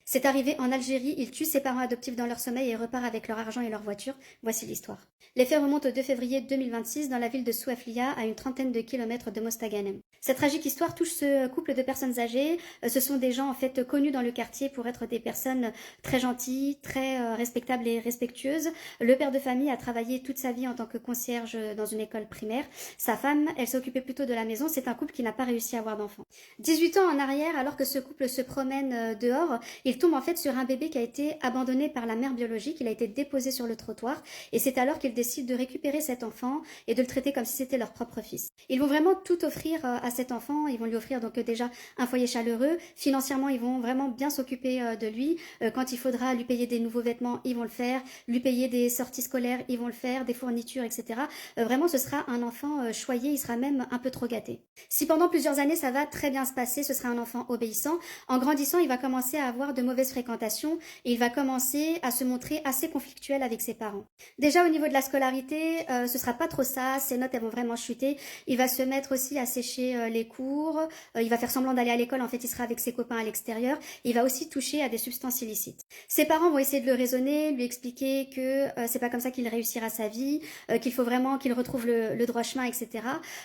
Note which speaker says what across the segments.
Speaker 1: C'est arrivé en Algérie, il tue ses parents adoptifs dans leur sommeil et repart avec leur argent et leur voiture. Voici l'histoire. Les faits remontent au 2 février 2026 dans la ville de Souaflia, à une trentaine de kilomètres de Mostaganem. Cette tragique histoire touche ce couple de personnes âgées. Ce sont des gens en fait connus dans le quartier pour être des personnes très gentilles, très respectables et respectueuses. Le père de famille a travaillé toute sa vie en tant que concierge dans une école primaire. Sa femme, elle s'occupait plutôt de la maison. C'est un couple qui n'a pas réussi à avoir d'enfants. 18 ans en arrière, alors que ce couple se promène dehors, il tombe en fait sur un bébé qui a été abandonné par la mère biologique. Il a été déposé sur le trottoir et c'est alors qu'ils décident de récupérer cet enfant et de le traiter comme si c'était leur propre fils. Ils vont vraiment tout offrir à cet enfant. Ils vont lui offrir donc déjà un foyer chaleureux. Financièrement, ils vont vraiment bien s'occuper de lui. Quand il faudra lui payer des nouveaux vêtements, ils vont le faire. Lui payer des sorties scolaires, ils vont le faire. Des fournitures, etc. Vraiment, ce sera un enfant choyé. Il sera même un peu trop gâté. Si pendant plusieurs années, ça va très bien se passer, ce sera un enfant obéissant. En grandissant, il va commencer à avoir de mauvaises fréquentations et il va commencer à se montrer assez conflictuel avec ses parents. Déjà au niveau de la scolarité, ce sera pas trop ça, ses notes elles vont vraiment chuter. Il va se mettre aussi à sécher les cours, il va faire semblant d'aller à l'école, en fait il sera avec ses copains à l'extérieur. Il va aussi toucher à des substances illicites. Ses parents vont essayer de le raisonner, lui expliquer que c'est pas comme ça qu'il réussira sa vie, qu'il faut vraiment qu'il retrouve le droit chemin, etc.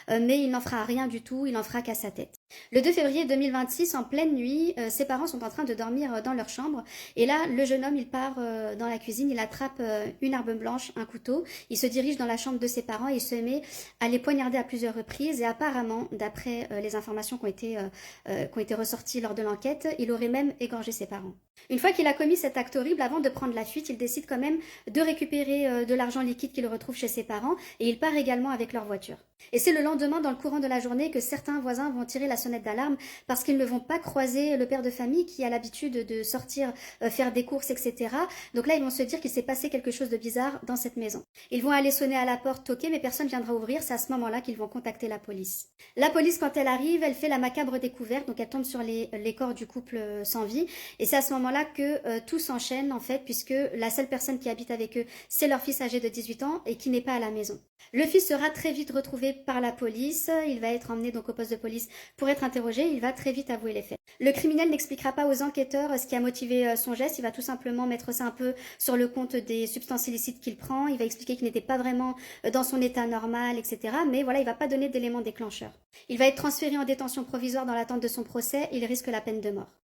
Speaker 1: Mais il n'en fera rien du tout, il n'en fera qu'à sa tête. Le 2 février 2026, en pleine nuit, ses parents sont en train de dormir dans leur chambre. Et là, le jeune homme, il part dans la cuisine, il attrape une arme blanche, un couteau. Il se dirige dans la chambre de ses parents et il se met à les poignarder à plusieurs reprises. Et apparemment, d'après les informations qui ont été ressorties lors de l'enquête, il aurait même égorgé ses parents. Une fois qu'il a commis cet acte horrible, avant de prendre la fuite, il décide quand même de récupérer de l'argent liquide qu'il retrouve chez ses parents et il part également avec leur voiture. Et c'est le lendemain, dans le courant de la journée, que certains voisins vont tirer la sonnette d'alarme parce qu'ils ne vont pas croiser le père de famille qui a l'habitude de sortir faire des courses, etc. Donc là, ils vont se dire qu'il s'est passé quelque chose de bizarre dans cette maison. Ils vont aller sonner à la porte, toquer, mais personne viendra ouvrir. C'est à ce moment-là qu'ils vont contacter la police. La police, quand elle arrive, elle fait la macabre découverte, donc elle tombe sur les corps du couple sans vie. Et c'est à ce moment-là que tout s'enchaîne, en fait, puisque la seule personne qui habite avec eux, c'est leur fils âgé de 18 ans et qui n'est pas à la maison. Le fils sera très vite retrouvé par la police. Il va être emmené donc au poste de police pour être interrogé. Il va très vite avouer les faits. Le criminel n'expliquera pas aux enquêteurs ce qui a motivé son geste. Il va tout simplement mettre ça un peu sur le compte des substances illicites qu'il prend. Il va expliquer qu'il n'était pas vraiment dans son état normal, etc. Mais voilà, il va pas donner d'éléments déclencheurs. Il va être transféré en détention provisoire dans l'attente de son procès. Il risque la peine de mort.